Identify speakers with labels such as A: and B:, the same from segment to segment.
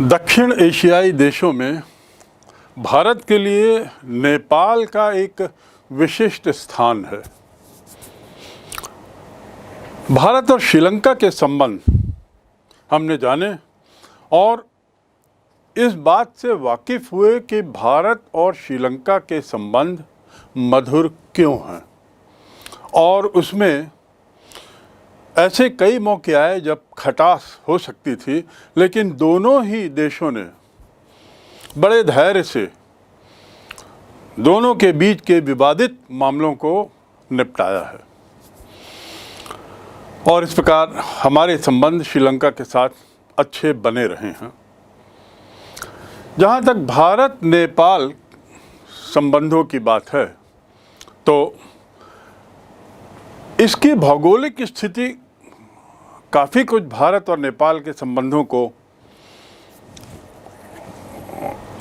A: दक्षिण एशियाई देशों में भारत के लिए नेपाल का एक विशिष्ट स्थान है। भारत और श्रीलंका के संबंध हमने जाने और इस बात से वाकिफ हुए कि भारत और श्रीलंका के संबंध मधुर क्यों हैं, और उसमें ऐसे कई मौके आए जब खटास हो सकती थी, लेकिन दोनों ही देशों ने बड़े धैर्य से दोनों के बीच के विवादित मामलों को निपटाया है और इस प्रकार हमारे संबंध श्रीलंका के साथ अच्छे बने रहे हैं। जहाँ तक भारत नेपाल संबंधों की बात है तो इसकी भौगोलिक स्थिति काफ़ी कुछ भारत और नेपाल के संबंधों को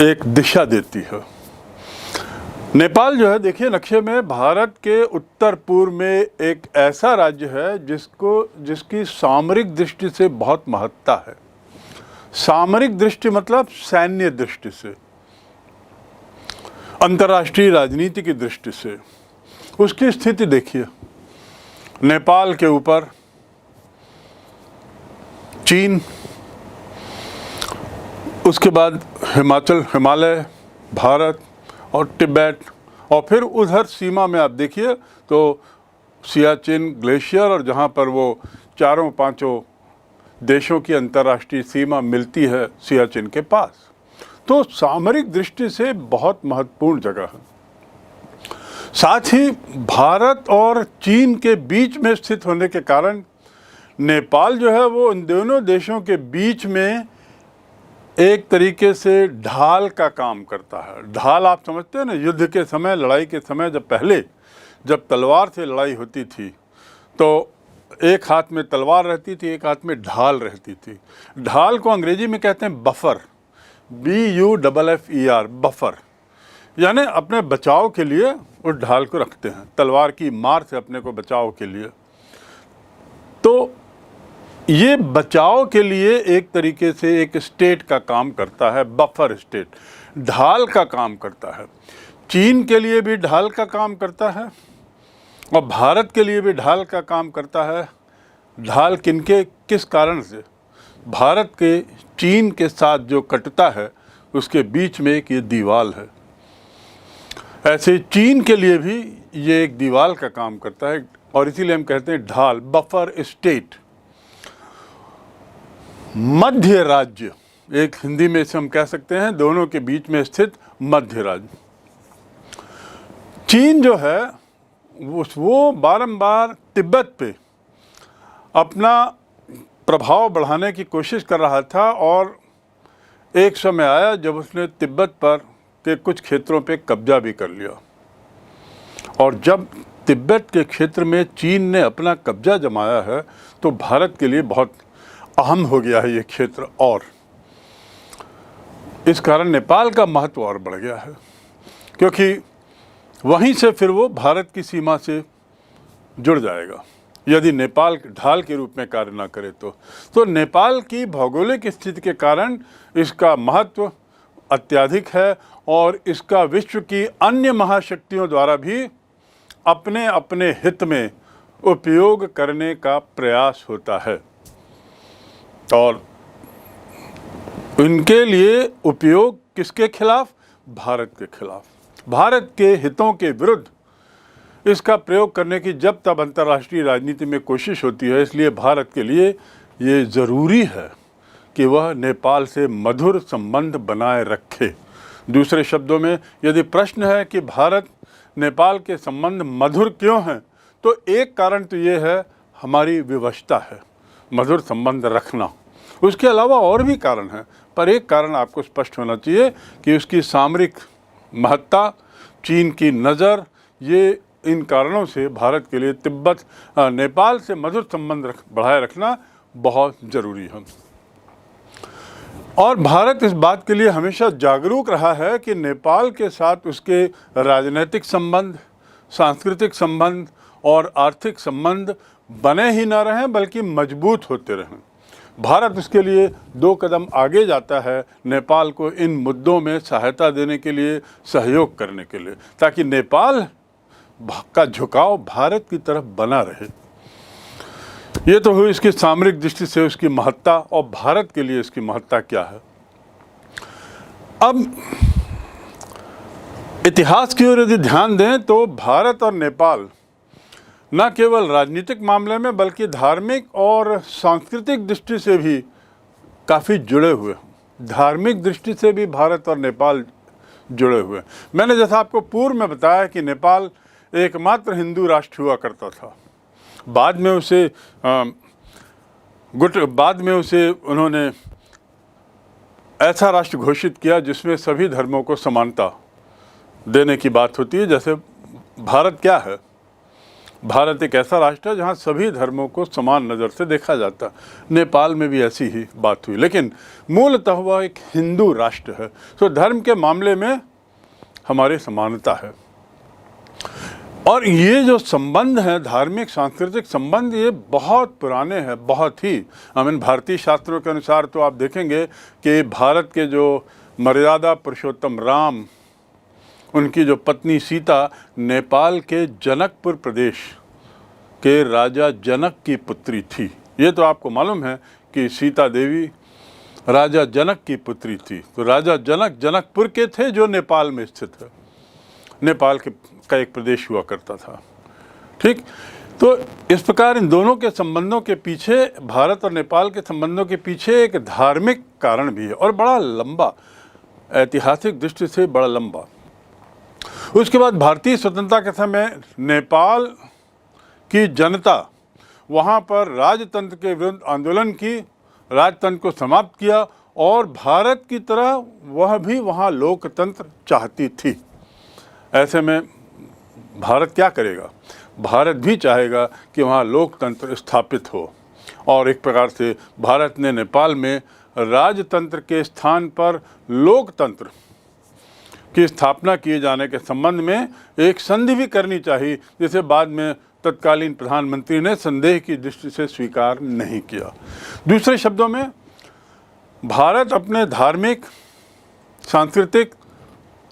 A: एक दिशा देती है। नेपाल जो है, देखिए नक्शे में, भारत के उत्तर पूर्व में एक ऐसा राज्य है जिसकी सामरिक दृष्टि से बहुत महत्ता है। सामरिक दृष्टि मतलब सैन्य दृष्टि से, अंतर्राष्ट्रीय राजनीति की दृष्टि से उसकी स्थिति देखिए। नेपाल के ऊपर चीन, उसके बाद हिमालय, भारत और तिब्बत, और फिर उधर सीमा में आप देखिए तो सियाचिन ग्लेशियर, और जहाँ पर वो चारों पांचों देशों की अंतर्राष्ट्रीय सीमा मिलती है सियाचिन के पास। तो सामरिक दृष्टि से बहुत महत्वपूर्ण जगह है। साथ ही भारत और चीन के बीच में स्थित होने के कारण नेपाल जो है वो इन दोनों देशों के बीच में एक तरीके से ढाल का काम करता है। ढाल आप समझते हैं ना, युद्ध के समय, लड़ाई के समय, जब तलवार से लड़ाई होती थी तो एक हाथ में तलवार रहती थी, एक हाथ में ढाल रहती थी। ढाल को अंग्रेजी में कहते हैं बफर, BUFFER, बफर, यानी अपने बचाव के लिए उस ढाल को रखते हैं, तलवार की मार से अपने को बचाव के लिए। तो ये बचाव के लिए एक तरीके से एक स्टेट का काम करता है, बफर स्टेट, ढाल का काम करता है। चीन के लिए भी ढाल का काम करता है और भारत के लिए भी ढाल का काम करता है। ढाल किस कारण से? भारत के चीन के साथ जो कटता है उसके बीच में एक ये दीवार है। ऐसे चीन के लिए भी ये एक दीवार का काम करता है और इसीलिए हम कहते हैं ढाल, बफर स्टेट, मध्य राज्य। एक हिंदी में इसे हम कह सकते हैं दोनों के बीच में स्थित मध्य राज्य। चीन जो है वो बारंबार तिब्बत पे अपना प्रभाव बढ़ाने की कोशिश कर रहा था और एक समय आया जब उसने तिब्बत पर के कुछ क्षेत्रों पे कब्जा भी कर लिया। और जब तिब्बत के क्षेत्र में चीन ने अपना कब्जा जमाया है तो भारत के लिए बहुत अहम हो गया है ये क्षेत्र, और इस कारण नेपाल का महत्व और बढ़ गया है, क्योंकि वहीं से फिर वो भारत की सीमा से जुड़ जाएगा यदि नेपाल ढाल के रूप में कार्य ना करे तो नेपाल की भौगोलिक स्थिति के कारण इसका महत्व अत्यधिक है और इसका विश्व की अन्य महाशक्तियों द्वारा भी अपने अपने हित में उपयोग करने का प्रयास होता है। और इनके लिए उपयोग किसके खिलाफ? भारत के खिलाफ, भारत के हितों के विरुद्ध इसका प्रयोग करने की जब तब अंतर्राष्ट्रीय राजनीति में कोशिश होती है। इसलिए भारत के लिए ये ज़रूरी है कि वह नेपाल से मधुर संबंध बनाए रखे। दूसरे शब्दों में, यदि प्रश्न है कि भारत नेपाल के संबंध मधुर क्यों हैं, तो एक कारण तो ये है हमारी विवशता है मधुर संबंध रखना। उसके अलावा और भी कारण हैं, पर एक कारण आपको स्पष्ट होना चाहिए कि उसकी सामरिक महत्ता, चीन की नज़र, ये इन कारणों से भारत के लिए नेपाल से मधुर संबंध बढ़ाए रखना बहुत ज़रूरी है। और भारत इस बात के लिए हमेशा जागरूक रहा है कि नेपाल के साथ उसके राजनीतिक संबंध, सांस्कृतिक संबंध और आर्थिक संबंध बने ही न रहें बल्कि मजबूत होते रहें। भारत उसके लिए 2 कदम आगे जाता है, नेपाल को इन मुद्दों में सहायता देने के लिए, सहयोग करने के लिए, ताकि नेपाल का झुकाव भारत की तरफ बना रहे। ये तो हुई इसकी सामरिक दृष्टि से उसकी महत्ता, और भारत के लिए इसकी महत्ता क्या है। अब इतिहास की ओर यदि ध्यान दें तो भारत और नेपाल न केवल राजनीतिक मामले में बल्कि धार्मिक और सांस्कृतिक दृष्टि से भी काफ़ी जुड़े हुए हैं। धार्मिक दृष्टि से भी भारत और नेपाल जुड़े हुए हैं। मैंने जैसा आपको पूर्व में बताया कि नेपाल एकमात्र हिंदू राष्ट्र हुआ करता था। बाद में उसे उन्होंने ऐसा राष्ट्र घोषित किया जिसमें सभी धर्मों को समानता देने की बात होती है। जैसे भारत क्या है, भारत एक ऐसा राष्ट्र है जहाँ सभी धर्मों को समान नज़र से देखा जाता है। नेपाल में भी ऐसी ही बात हुई, लेकिन मूलतः वह एक हिंदू राष्ट्र है। तो धर्म के मामले में हमारी समानता है, और ये जो संबंध है, धार्मिक सांस्कृतिक संबंध, ये बहुत पुराने हैं, बहुत ही। भारतीय शास्त्रों के अनुसार तो आप देखेंगे कि भारत के जो मर्यादा पुरुषोत्तम राम, उनकी जो पत्नी सीता नेपाल के जनकपुर प्रदेश के राजा जनक की पुत्री थी। ये तो आपको मालूम है कि सीता देवी राजा जनक की पुत्री थी। तो राजा जनक जनकपुर के थे, जो नेपाल में स्थित है, नेपाल का एक प्रदेश हुआ करता था। ठीक, तो इस प्रकार इन दोनों के संबंधों के पीछे, भारत और नेपाल के संबंधों के पीछे एक धार्मिक कारण भी है, और बड़ा लंबा, ऐतिहासिक दृष्टि से बड़ा लंबा। उसके बाद भारतीय स्वतंत्रता के समय नेपाल की जनता वहाँ पर राजतंत्र के विरुद्ध आंदोलन की, राजतंत्र को समाप्त किया, और भारत की तरह वह भी वहाँ लोकतंत्र चाहती थी। ऐसे में भारत क्या करेगा? भारत भी चाहेगा कि वहाँ लोकतंत्र स्थापित हो, और एक प्रकार से भारत ने नेपाल में राजतंत्र के स्थान पर लोकतंत्र की स्थापना किए जाने के संबंध में एक संधि भी करनी चाहिए, जिसे बाद में तत्कालीन प्रधानमंत्री ने संदेह की दृष्टि से स्वीकार नहीं किया। दूसरे शब्दों में, भारत अपने धार्मिक, सांस्कृतिक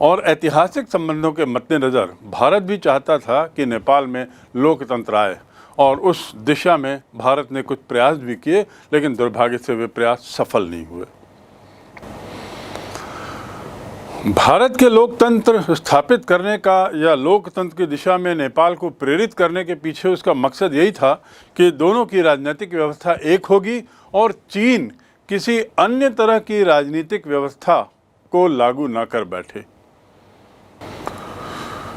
A: और ऐतिहासिक संबंधों के मद्देनज़र भारत भी चाहता था कि नेपाल में लोकतंत्र आए, और उस दिशा में भारत ने कुछ प्रयास भी किए, लेकिन दुर्भाग्य से वे प्रयास सफल नहीं हुए। भारत के लोकतंत्र स्थापित करने का या लोकतंत्र की दिशा में नेपाल को प्रेरित करने के पीछे उसका मकसद यही था कि दोनों की राजनीतिक व्यवस्था एक होगी और चीन किसी अन्य तरह की राजनीतिक व्यवस्था को लागू न कर बैठे।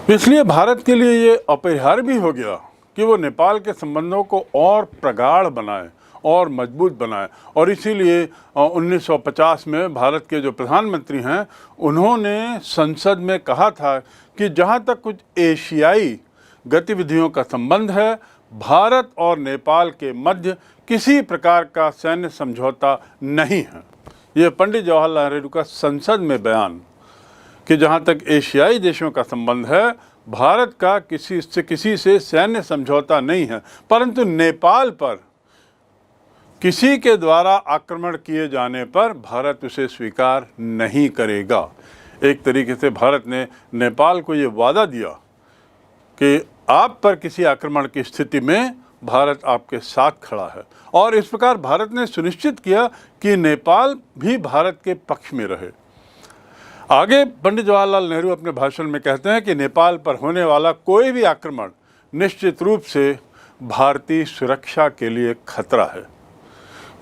A: इसलिए भारत के लिए ये अपरिहार्य भी हो गया कि वो नेपाल के संबंधों को और प्रगाढ़ बनाए और मजबूत बनाए, और इसीलिए 1950 में भारत के जो प्रधानमंत्री हैं, उन्होंने संसद में कहा था कि जहाँ तक कुछ एशियाई गतिविधियों का संबंध है, भारत और नेपाल के मध्य किसी प्रकार का सैन्य समझौता नहीं है। ये पंडित जवाहरलाल नेहरू का संसद में बयान कि जहाँ तक एशियाई देशों का संबंध है, भारत का किसी से सैन्य समझौता नहीं है, परंतु नेपाल पर किसी के द्वारा आक्रमण किए जाने पर भारत उसे स्वीकार नहीं करेगा। एक तरीके से भारत ने नेपाल को ये वादा दिया कि आप पर किसी आक्रमण की स्थिति में भारत आपके साथ खड़ा है, और इस प्रकार भारत ने सुनिश्चित किया कि नेपाल भी भारत के पक्ष में रहे। आगे पंडित जवाहरलाल नेहरू अपने भाषण में कहते हैं कि नेपाल पर होने वाला कोई भी आक्रमण निश्चित रूप से भारतीय सुरक्षा के लिए खतरा है।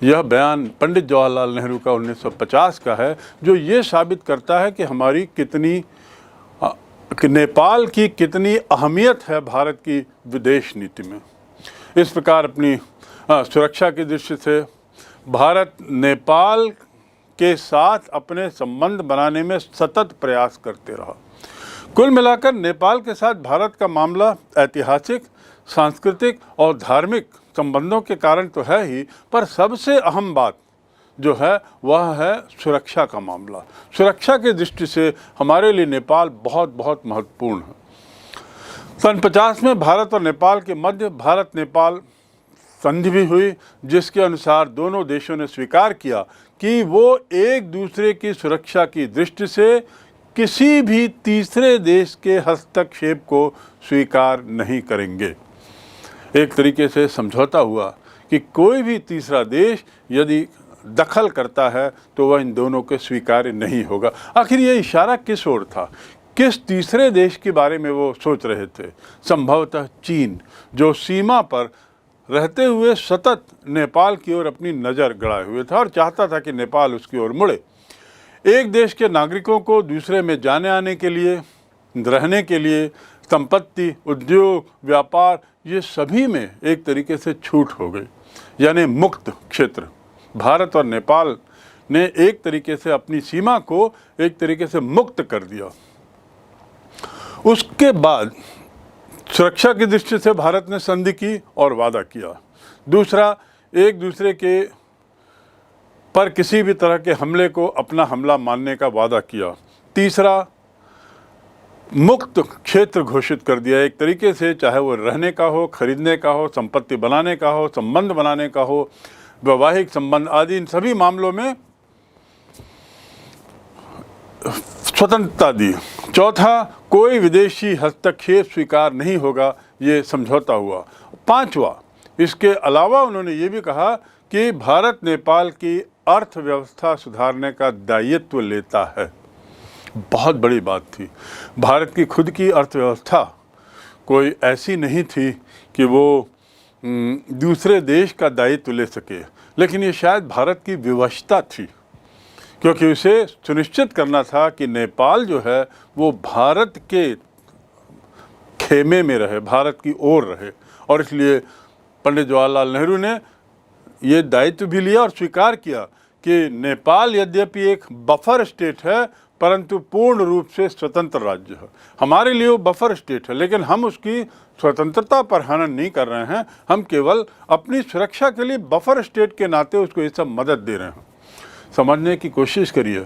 A: यह बयान पंडित जवाहरलाल नेहरू का 1950 का है, जो ये साबित करता है कि हमारी नेपाल की कितनी अहमियत है भारत की विदेश नीति में। इस प्रकार अपनी सुरक्षा की दृष्टि से भारत नेपाल के साथ अपने संबंध बनाने में सतत प्रयास करते रहा। कुल मिलाकर नेपाल के साथ भारत का मामला ऐतिहासिक, सांस्कृतिक और धार्मिक संबंधों के कारण तो है ही, पर सबसे अहम बात जो है वह है सुरक्षा का मामला। सुरक्षा की दृष्टि से हमारे लिए नेपाल बहुत बहुत महत्वपूर्ण है। सन 50 में भारत और नेपाल के मध्य भारत नेपाल संधि भी हुई, जिसके अनुसार दोनों देशों ने स्वीकार किया कि वो एक दूसरे की सुरक्षा की दृष्टि से किसी भी तीसरे देश के हस्तक्षेप को स्वीकार नहीं करेंगे। एक तरीके से समझौता हुआ कि कोई भी तीसरा देश यदि दखल करता है तो वह इन दोनों के स्वीकार्य नहीं होगा। आखिर ये इशारा किस ओर था? किस तीसरे देश के बारे में वो सोच रहे थे? संभवतः चीन, जो सीमा पर रहते हुए सतत नेपाल की ओर अपनी नज़र गड़ाए हुए था और चाहता था कि नेपाल उसकी ओर मुड़े। एक देश के नागरिकों को दूसरे में जाने आने के लिए, रहने के लिए, संपत्ति, उद्योग, व्यापार, ये सभी में एक तरीके से छूट हो गई, यानी मुक्त क्षेत्र। भारत और नेपाल ने एक तरीके से अपनी सीमा को एक तरीके से मुक्त कर दिया। उसके बाद सुरक्षा की दृष्टि से भारत ने संधि की और वादा किया। दूसरा, एक दूसरे के पर किसी भी तरह के हमले को अपना हमला मानने का वादा किया। तीसरा, मुक्त क्षेत्र घोषित कर दिया एक तरीके से, चाहे वो रहने का हो, खरीदने का हो, संपत्ति बनाने का हो, संबंध बनाने का हो, वैवाहिक संबंध आदि, इन सभी मामलों में स्वतंत्रता दी। चौथा, कोई विदेशी हस्तक्षेप स्वीकार नहीं होगा, ये समझौता हुआ। पांचवा, इसके अलावा उन्होंने ये भी कहा कि भारत नेपाल की अर्थव्यवस्था सुधारने का दायित्व लेता है। बहुत बड़ी बात थी। भारत की खुद की अर्थव्यवस्था कोई ऐसी नहीं थी कि वो दूसरे देश का दायित्व ले सके, लेकिन ये शायद भारत की विवशता थी, क्योंकि उसे सुनिश्चित करना था कि नेपाल जो है वो भारत के खेमे में रहे, भारत की ओर रहे। और इसलिए पंडित जवाहरलाल नेहरू ने ये दायित्व भी लिया और स्वीकार किया कि नेपाल यद्यपि एक बफर स्टेट है, परंतु पूर्ण रूप से स्वतंत्र राज्य है। हमारे लिए वो बफर स्टेट है, लेकिन हम उसकी स्वतंत्रता पर हनन नहीं कर रहे हैं। हम केवल अपनी सुरक्षा के लिए बफर स्टेट के नाते उसको ये सब मदद दे रहे हैं। समझने की कोशिश करिए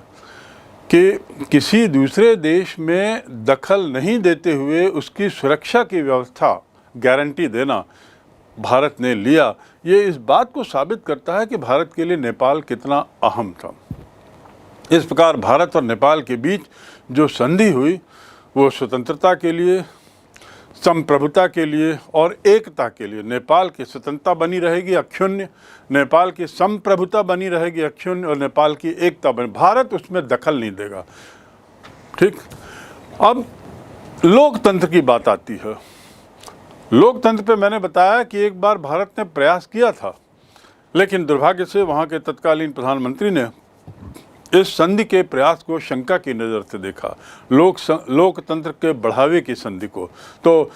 A: कि किसी दूसरे देश में दखल नहीं देते हुए उसकी सुरक्षा की व्यवस्था, गारंटी देना भारत ने लिया। ये इस बात को साबित करता है कि भारत के लिए नेपाल कितना अहम था। इस प्रकार भारत और नेपाल के बीच जो संधि हुई वो स्वतंत्रता के लिए, संप्रभुता के लिए और एकता के लिए। नेपाल की स्वतंत्रता बनी रहेगी अक्षुण्ण, नेपाल की संप्रभुता बनी रहेगी अक्षुण्ण और नेपाल की एकता बनी, भारत उसमें दखल नहीं देगा। ठीक। अब लोकतंत्र की बात आती है। लोकतंत्र पे मैंने बताया कि एक बार भारत ने प्रयास किया था, लेकिन दुर्भाग्य से वहाँ के तत्कालीन प्रधानमंत्री ने इस संधि के प्रयास को शंका की नज़र से देखा, लोकतंत्र के बढ़ावे की संधि को, तो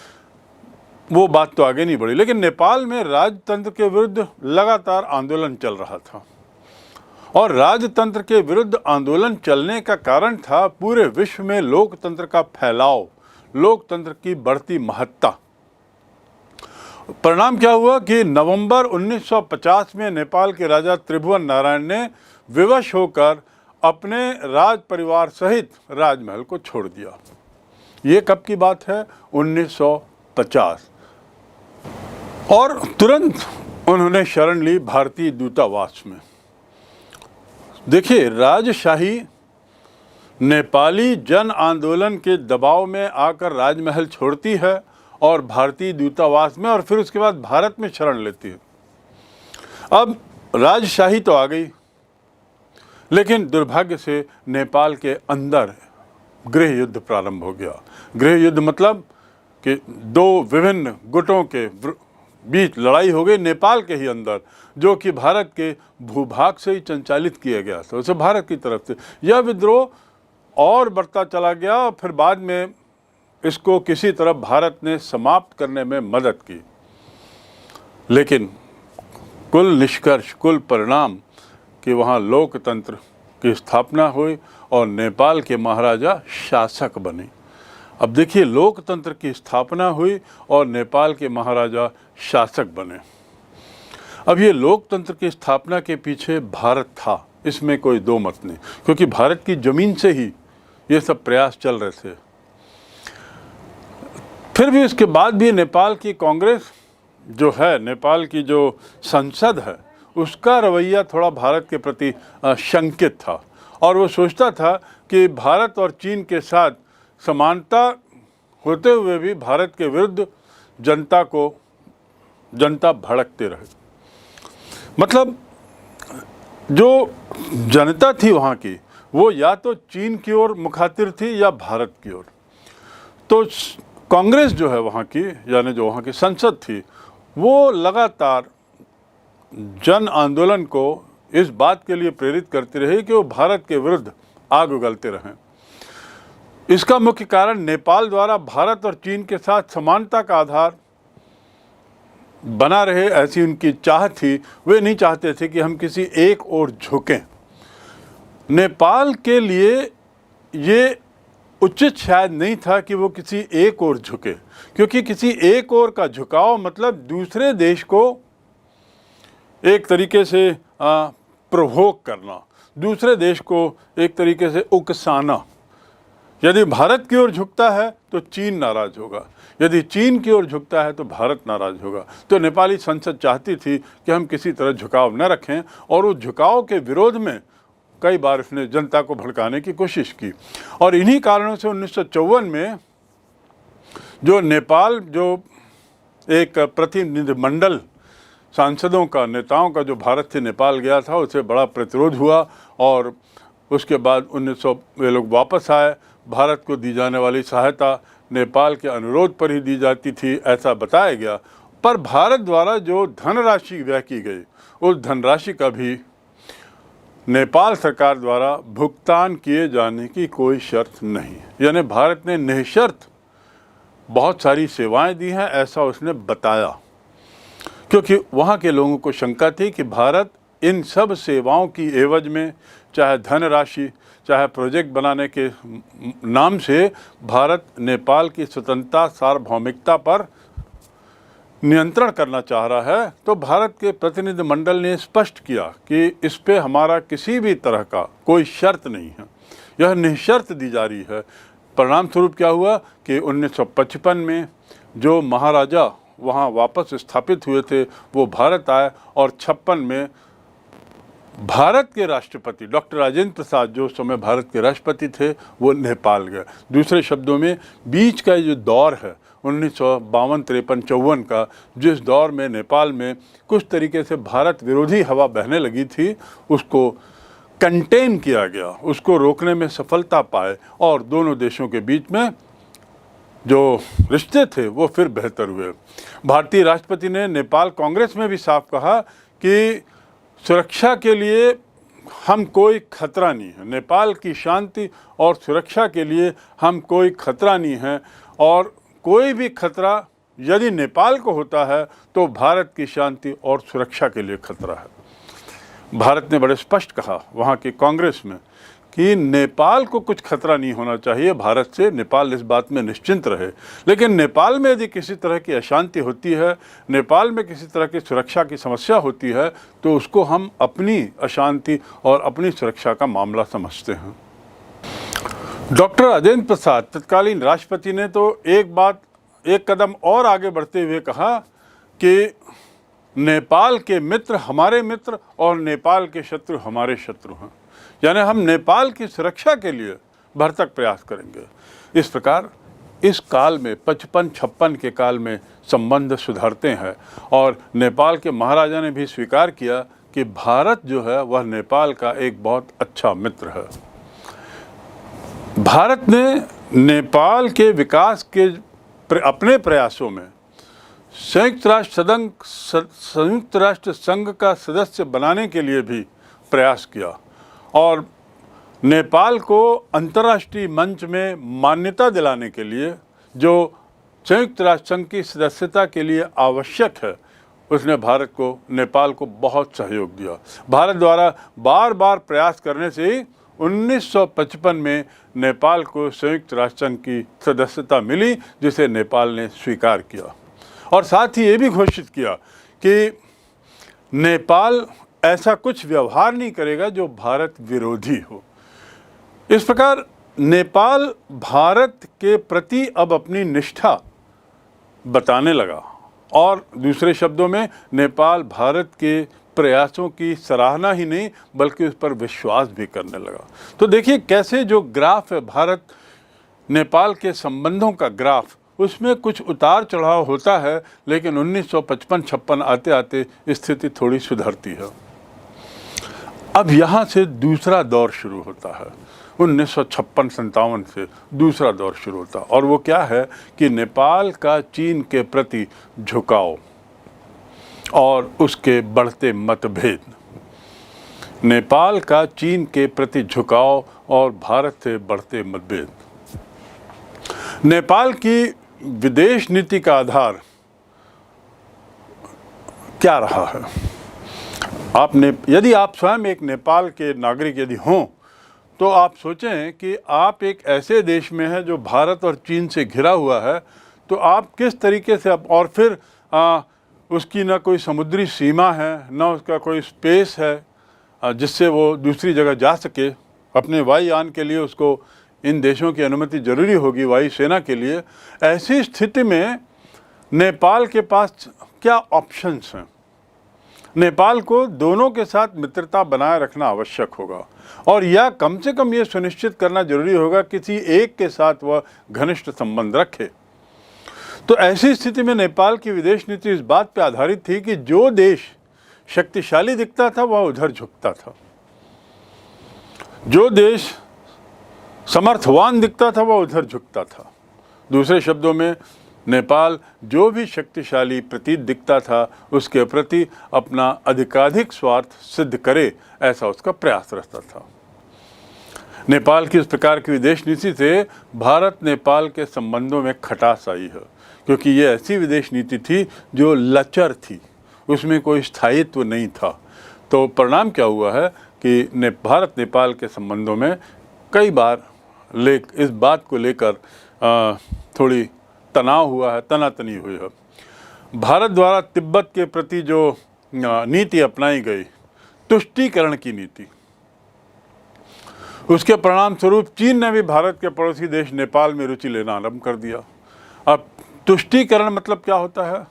A: वो बात तो आगे नहीं बढ़ी। लेकिन नेपाल में राजतंत्र के विरुद्ध लगातार आंदोलन चल रहा था, और राजतंत्र के विरुद्ध आंदोलन चलने का कारण था पूरे विश्व में लोकतंत्र का फैलाव, लोकतंत्र की बढ़ती महत्ता। परिणाम क्या हुआ कि नवंबर 1950 में नेपाल के राजा त्रिभुवन नारायण ने विवश होकर अपने राज परिवार सहित राजमहल को छोड़ दिया। ये कब की बात है? 1950। और तुरंत उन्होंने शरण ली भारतीय दूतावास में। देखिए, राजशाही नेपाली जन आंदोलन के दबाव में आकर राजमहल छोड़ती है और भारतीय दूतावास में, और फिर उसके बाद भारत में शरण लेती है। अब राजशाही तो आ गई, लेकिन दुर्भाग्य से नेपाल के अंदर गृह युद्ध प्रारंभ हो गया। गृह युद्ध मतलब कि दो विभिन्न गुटों के बीच लड़ाई हो गई नेपाल के ही अंदर, जो कि भारत के भूभाग से ही संचालित किया गया था, उसे भारत की तरफ से। यह विद्रोह और बढ़ता चला गया और फिर बाद में इसको किसी तरह भारत ने समाप्त करने में मदद की। लेकिन कुल निष्कर्ष, कुल परिणाम कि वहाँ लोकतंत्र की स्थापना हुई और नेपाल के महाराजा शासक बने। अब देखिए, लोकतंत्र की स्थापना हुई और नेपाल के महाराजा शासक बने। अब ये लोकतंत्र की स्थापना के पीछे भारत था, इसमें कोई दो मत नहीं, क्योंकि भारत की ज़मीन से ही ये सब प्रयास चल रहे थे। फिर भी इसके बाद भी नेपाल की कांग्रेस जो है, नेपाल की जो संसद है, उसका रवैया थोड़ा भारत के प्रति शंकित था और वो सोचता था कि भारत और चीन के साथ समानता होते हुए भी भारत के विरुद्ध जनता भड़कते रहे। मतलब जो जनता थी वहाँ की, वो या तो चीन की ओर मुखातिर थी या भारत की ओर। तो कांग्रेस जो है वहाँ की, यानी जो वहाँ की संसद थी, वो लगातार जन आंदोलन को इस बात के लिए प्रेरित करती रही कि वो भारत के विरुद्ध आग उगलते रहें। इसका मुख्य कारण नेपाल द्वारा भारत और चीन के साथ समानता का आधार बना रहे, ऐसी उनकी चाह थी। वे नहीं चाहते थे कि हम किसी एक ओर झुकें। नेपाल के लिए ये उचित शायद नहीं था कि वो किसी एक ओर झुके, क्योंकि किसी एक ओर का झुकाव मतलब दूसरे देश को एक तरीके से प्रोवोक करना, दूसरे देश को एक तरीके से उकसाना। यदि भारत की ओर झुकता है तो चीन नाराज होगा, यदि चीन की ओर झुकता है तो भारत नाराज होगा। तो नेपाली संसद चाहती थी कि हम किसी तरह झुकाव न रखें, और उस झुकाव के विरोध में कई बार इसने जनता को भड़काने की कोशिश की। और इन्हीं कारणों से 1954 में जो नेपाल, जो एक प्रतिनिधिमंडल सांसदों का, नेताओं का जो भारत से नेपाल गया था, उसे बड़ा प्रतिरोध हुआ और उसके बाद 1900 वे लोग वापस आए। भारत को दी जाने वाली सहायता नेपाल के अनुरोध पर ही दी जाती थी, ऐसा बताया गया। पर भारत द्वारा जो धनराशि व्यय की गई, उस धनराशि का भी नेपाल सरकार द्वारा भुगतान किए जाने की कोई शर्त नहीं। यानी भारत ने निःशर्त बहुत सारी सेवाएं दी हैं, ऐसा उसने बताया, क्योंकि वहाँ के लोगों को शंका थी कि भारत इन सब सेवाओं की एवज में, चाहे धनराशि, चाहे प्रोजेक्ट बनाने के नाम से, भारत नेपाल की स्वतंत्रता, सार्वभौमिकता पर नियंत्रण करना चाह रहा है। तो भारत के प्रतिनिधिमंडल ने स्पष्ट किया कि इस पे हमारा किसी भी तरह का कोई शर्त नहीं है, यह निःशर्त दी जा रही है। परिणाम स्वरूप क्या हुआ कि 1955 में जो महाराजा वहाँ वापस स्थापित हुए थे वो भारत आए, और 56 में भारत के राष्ट्रपति डॉक्टर राजेंद्र प्रसाद, जो उस समय भारत के राष्ट्रपति थे, वो नेपाल गए। दूसरे शब्दों में बीच का जो दौर है 1952, 53, 54 का, जिस दौर में नेपाल में कुछ तरीके से भारत विरोधी हवा बहने लगी थी, उसको कंटेन किया गया, उसको रोकने में सफलता पाए, और दोनों देशों के बीच में जो रिश्ते थे वो फिर बेहतर हुए। भारतीय राष्ट्रपति ने नेपाल कांग्रेस में भी साफ कहा कि सुरक्षा के लिए हम कोई खतरा नहीं है, नेपाल की शांति और सुरक्षा के लिए हम कोई खतरा नहीं है, और कोई भी खतरा यदि नेपाल को होता है तो भारत की शांति और सुरक्षा के लिए खतरा है। भारत ने बड़े स्पष्ट कहा वहाँ की कांग्रेस में कि नेपाल को कुछ खतरा नहीं होना चाहिए भारत से, नेपाल इस बात में निश्चिंत रहे। लेकिन नेपाल में यदि किसी तरह की अशांति होती है, नेपाल में किसी तरह की सुरक्षा की समस्या होती है, तो उसको हम अपनी अशांति और अपनी सुरक्षा का मामला समझते हैं। डॉक्टर राजेंद्र प्रसाद, तत्कालीन राष्ट्रपति, ने तो एक कदम और आगे बढ़ते हुए कहा कि नेपाल के मित्र हमारे मित्र और नेपाल के शत्रु हमारे शत्रु हैं, यानी हम नेपाल की सुरक्षा के लिए भरसक प्रयास करेंगे। इस प्रकार इस काल में 55-56 के काल में संबंध सुधरते हैं, और नेपाल के महाराजा ने भी स्वीकार किया कि भारत जो है वह नेपाल का एक बहुत अच्छा मित्र है। भारत ने नेपाल के विकास के अपने प्रयासों में संयुक्त राष्ट्र संघ का सदस्य बनाने के लिए भी प्रयास किया, और नेपाल को अंतर्राष्ट्रीय मंच में मान्यता दिलाने के लिए जो संयुक्त राष्ट्र संघ की सदस्यता के लिए आवश्यक है, उसने नेपाल को बहुत सहयोग दिया। भारत द्वारा बार बार प्रयास करने से ही 1955 में नेपाल को संयुक्त राष्ट्र संघ की सदस्यता मिली, जिसे नेपाल ने स्वीकार किया, और साथ ही ये भी घोषित किया कि नेपाल ऐसा कुछ व्यवहार नहीं करेगा जो भारत विरोधी हो। इस प्रकार नेपाल भारत के प्रति अब अपनी निष्ठा बताने लगा, और दूसरे शब्दों में नेपाल भारत के प्रयासों की सराहना ही नहीं बल्कि उस पर विश्वास भी करने लगा। तो देखिए कैसे जो ग्राफ है भारत नेपाल के संबंधों का ग्राफ, उसमें कुछ उतार चढ़ाव होता है, लेकिन 1955-56 आते आते स्थिति थोड़ी सुधरती है। अब यहाँ से दूसरा दौर शुरू होता है, 1956-57 से दूसरा दौर शुरू होता है, और वो क्या है कि नेपाल का चीन के प्रति झुकाव और उसके बढ़ते मतभेद। नेपाल का चीन के प्रति झुकाव और भारत से बढ़ते मतभेद। नेपाल की विदेश नीति का आधार क्या रहा है? यदि आप स्वयं एक नेपाल के नागरिक यदि हों तो आप सोचें कि आप एक ऐसे देश में हैं जो भारत और चीन से घिरा हुआ है, तो आप किस तरीके से और फिर उसकी ना कोई समुद्री सीमा है, ना उसका कोई स्पेस है जिससे वो दूसरी जगह जा सके। अपने वायुयान के लिए उसको इन देशों की अनुमति जरूरी होगी, वायुसेना के लिए। ऐसी स्थिति में नेपाल के पास क्या ऑप्शंस हैं? नेपाल को दोनों के साथ मित्रता बनाए रखना आवश्यक होगा, और या कम से कम ये सुनिश्चित करना जरूरी होगा किसी एक के साथ वह घनिष्ठ संबंध रखे। तो ऐसी स्थिति में नेपाल की विदेश नीति इस बात पर आधारित थी कि जो देश शक्तिशाली दिखता था वह उधर झुकता था, जो देश समर्थवान दिखता था वह उधर झुकता था। दूसरे शब्दों में नेपाल जो भी शक्तिशाली प्रतीत दिखता था उसके प्रति अपना अधिकाधिक स्वार्थ सिद्ध करे, ऐसा उसका प्रयास रहता था। नेपाल की इस प्रकार की विदेश नीति से भारत नेपाल के संबंधों में खटास आई है, क्योंकि ये ऐसी विदेश नीति थी जो लचर थी, उसमें कोई स्थायित्व नहीं था। तो परिणाम क्या हुआ है कि भारत नेपाल के संबंधों में कई बार इस बात को लेकर थोड़ी तनाव हुआ है, तनातनी हुई है। भारत द्वारा तिब्बत के प्रति जो नीति अपनाई गई, तुष्टीकरण की नीति, उसके परिणाम स्वरूप चीन ने भी भारत के पड़ोसी देश नेपाल में रुचि लेना आरंभ कर दिया। अब तुष्टीकरण मतलब क्या होता है?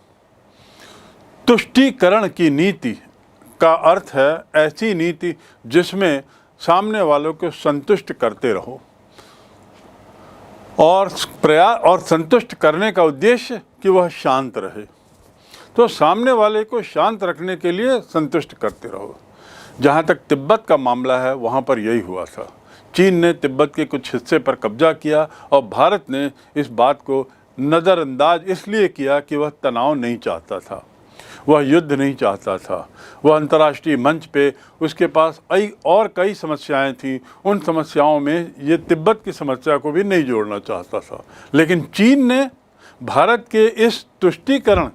A: तुष्टीकरण की नीति का अर्थ है ऐसी नीति जिसमें सामने वालों को संतुष्ट करते रहो, और प्रयास और संतुष्ट करने का उद्देश्य कि वह शांत रहे। तो सामने वाले को शांत रखने के लिए संतुष्ट करते रहो। जहाँ तक तिब्बत का मामला है वहाँ पर यही हुआ था। चीन ने तिब्बत के कुछ हिस्से पर कब्जा किया और भारत ने इस बात को नज़रअंदाज इसलिए किया कि वह तनाव नहीं चाहता था, वह युद्ध नहीं चाहता था, वह अंतर्राष्ट्रीय मंच पे उसके पास और कई समस्याएं थीं। उन समस्याओं में ये तिब्बत की समस्या को भी नहीं जोड़ना चाहता था। लेकिन चीन ने भारत के इस तुष्टीकरण,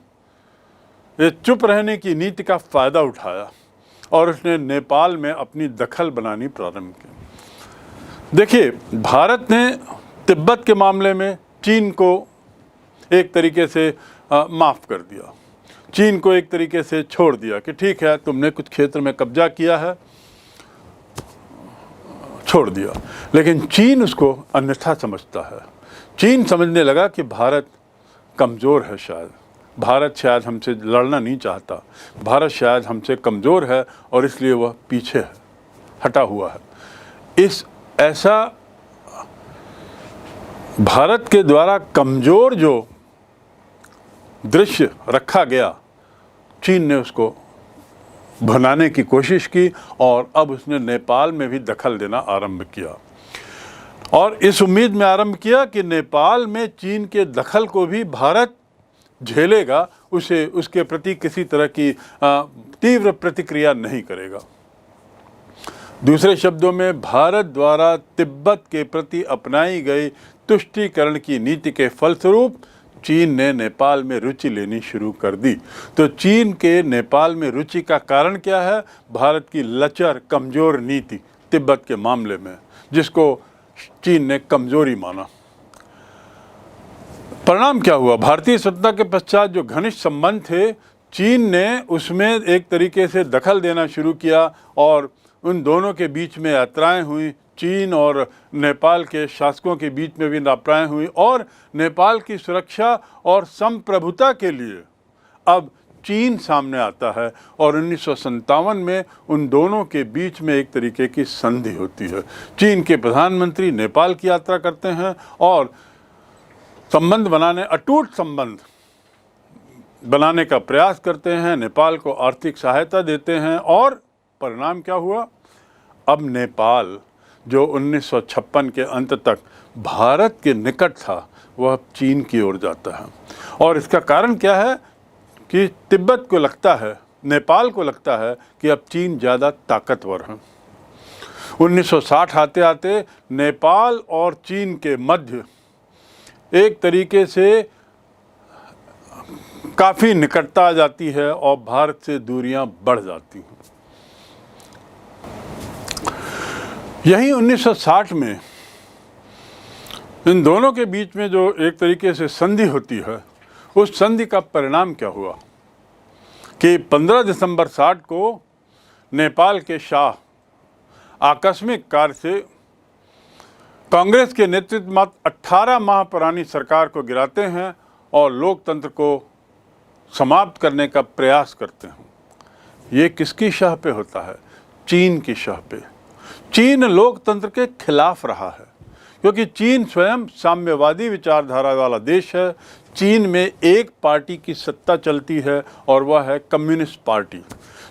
A: ये चुप रहने की नीति का फ़ायदा उठाया और उसने नेपाल में अपनी दखल बनानी प्रारंभ की। देखिए, भारत ने तिब्बत के मामले में चीन को एक तरीके से माफ़ कर दिया, चीन को एक तरीके से छोड़ दिया कि ठीक है, तुमने कुछ क्षेत्र में कब्जा किया है, छोड़ दिया। लेकिन चीन उसको अन्यथा समझता है। चीन समझने लगा कि भारत कमज़ोर है, भारत शायद हमसे लड़ना नहीं चाहता, भारत शायद हमसे कमज़ोर है और इसलिए वह पीछे है, हटा हुआ है। ऐसा भारत के द्वारा कमज़ोर जो दृश्य रखा गया, चीन ने उसको भुनाने की कोशिश की और अब उसने नेपाल में भी दखल देना आरंभ किया, और इस उम्मीद में आरंभ किया कि नेपाल में चीन के दखल को भी भारत झेलेगा, उसके प्रति किसी तरह की तीव्र प्रतिक्रिया नहीं करेगा। दूसरे शब्दों में, भारत द्वारा तिब्बत के प्रति अपनाई गई तुष्टीकरण की नीति के फलस्वरूप चीन ने नेपाल में रुचि लेनी शुरू कर दी। तो चीन के नेपाल में रुचि का कारण क्या है? भारत की लचर कमज़ोर नीति तिब्बत के मामले में, जिसको चीन ने कमज़ोरी माना। परिणाम क्या हुआ? भारतीय स्वतंत्रता के पश्चात जो घनिष्ठ संबंध थे, चीन ने उसमें एक तरीके से दखल देना शुरू किया और उन दोनों के बीच में यात्राएं हुई। चीन और नेपाल के शासकों के बीच में भी यात्राएं हुई और नेपाल की सुरक्षा और संप्रभुता के लिए अब चीन सामने आता है और 1957 में उन दोनों के बीच में एक तरीके की संधि होती है। चीन के प्रधानमंत्री नेपाल की यात्रा करते हैं और संबंध बनाने, अटूट संबंध बनाने का प्रयास करते हैं, नेपाल को आर्थिक सहायता देते हैं और परिणाम क्या हुआ? अब नेपाल जो 1956 के अंत तक भारत के निकट था वह अब चीन की ओर जाता है। और इसका कारण क्या है कि तिब्बत को लगता है, नेपाल को लगता है कि अब चीन ज़्यादा ताकतवर है। 1960 आते आते नेपाल और चीन के मध्य एक तरीके से काफ़ी निकटता आ जाती है और भारत से दूरियां बढ़ जाती हैं। यही 1960 में इन दोनों के बीच में जो एक तरीके से संधि होती है, उस संधि का परिणाम क्या हुआ कि 15 दिसंबर 60 को नेपाल के शाह आकस्मिक कार्य से कांग्रेस के नेतृत्व में 18 माह पुरानी सरकार को गिराते हैं और लोकतंत्र को समाप्त करने का प्रयास करते हैं। ये किसकी शाह पे होता है? चीन की शाह पे। चीन लोकतंत्र के खिलाफ रहा है क्योंकि चीन स्वयं साम्यवादी विचारधारा वाला देश है। चीन में एक पार्टी की सत्ता चलती है और वह है कम्युनिस्ट पार्टी।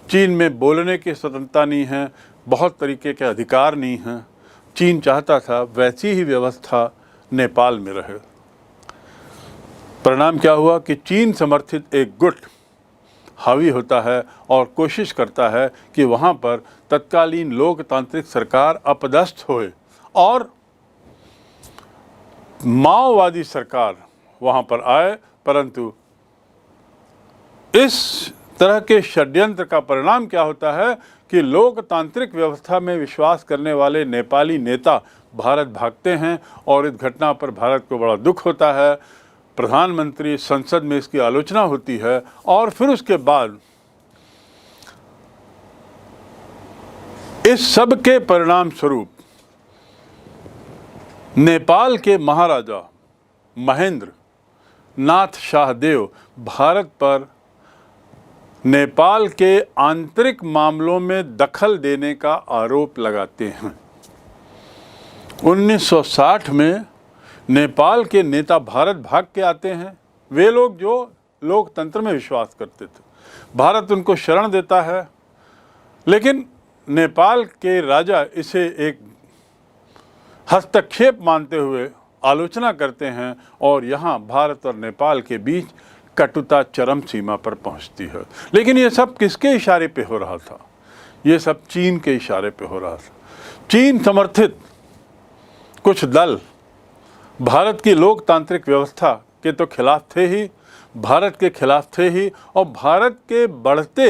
A: चीन में बोलने की स्वतंत्रता नहीं है, बहुत तरीके के अधिकार नहीं हैं। चीन चाहता था वैसी ही व्यवस्था नेपाल में रहे। परिणाम क्या हुआ कि चीन समर्थित एक गुट हावी होता है और कोशिश करता है कि वहाँ पर तत्कालीन लोकतांत्रिक सरकार अपदस्थ होए और माओवादी सरकार वहाँ पर आए। परंतु इस तरह के षड्यंत्र का परिणाम क्या होता है कि लोकतांत्रिक व्यवस्था में विश्वास करने वाले नेपाली नेता भारत भागते हैं और इस घटना पर भारत को बड़ा दुख होता है। प्रधानमंत्री संसद में इसकी आलोचना होती है और फिर उसके बाद इस सब के परिणाम स्वरूप नेपाल के महाराजा महेंद्र नाथ शाहदेव भारत पर नेपाल के आंतरिक मामलों में दखल देने का आरोप लगाते हैं। 1960 में नेपाल के नेता भारत भाग के आते हैं। वे लोग जो लोकतंत्र में विश्वास करते थे, भारत उनको शरण देता है, लेकिन नेपाल के राजा इसे एक हस्तक्षेप मानते हुए आलोचना करते हैं और यहाँ भारत और नेपाल के बीच कटुता चरम सीमा पर पहुँचती है। लेकिन ये सब किसके इशारे पे हो रहा था? ये सब चीन के इशारे पे हो रहा था। चीन समर्थित कुछ दल भारत की लोकतांत्रिक व्यवस्था के तो खिलाफ थे ही, भारत के खिलाफ थे ही और भारत के बढ़ते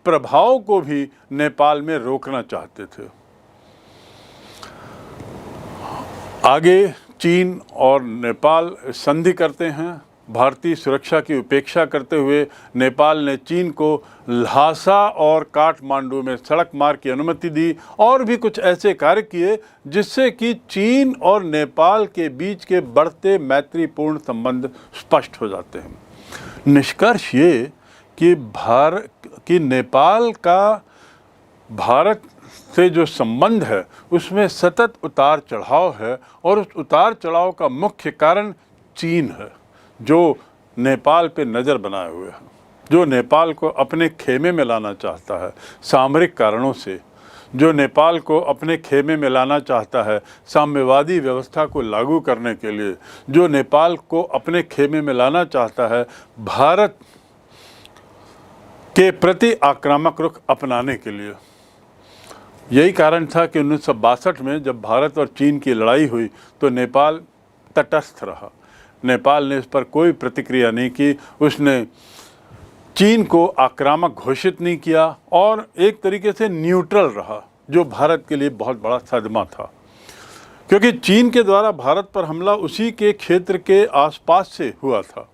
A: प्रभाव को भी नेपाल में रोकना चाहते थे। आगे चीन और नेपाल संधि करते हैं। भारतीय सुरक्षा की उपेक्षा करते हुए नेपाल ने चीन को ल्हासा और काठमांडू में सड़क मार्ग की अनुमति दी और भी कुछ ऐसे कार्य किए जिससे कि चीन और नेपाल के बीच के बढ़ते मैत्रीपूर्ण संबंध स्पष्ट हो जाते हैं। निष्कर्ष ये कि नेपाल का भारत से जो संबंध है उसमें सतत उतार चढ़ाव है और उस उतार चढ़ाव का मुख्य कारण चीन है, जो नेपाल पे नज़र बनाए हुए है, जो नेपाल को अपने खेमे में लाना चाहता है सामरिक कारणों से, जो नेपाल को अपने खेमे में लाना चाहता है साम्यवादी व्यवस्था को लागू करने के लिए, जो नेपाल को अपने खेमे में लाना चाहता है भारत के प्रति आक्रामक रुख अपनाने के लिए। यही कारण था कि 1962 में जब भारत और चीन की लड़ाई हुई तो नेपाल तटस्थ रहा। नेपाल ने इस पर कोई प्रतिक्रिया नहीं की, उसने चीन को आक्रामक घोषित नहीं किया और एक तरीके से न्यूट्रल रहा, जो भारत के लिए बहुत बड़ा सदमा था क्योंकि चीन के द्वारा भारत पर हमला उसी के क्षेत्र के आसपास से हुआ था।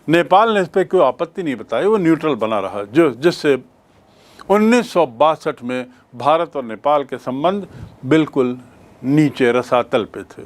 A: नेपाल ने इस पर कोई आपत्ति नहीं बताई, वो न्यूट्रल बना रहा, जिससे 1962 में भारत और नेपाल के संबंध बिल्कुल नीचे रसातल पे थे।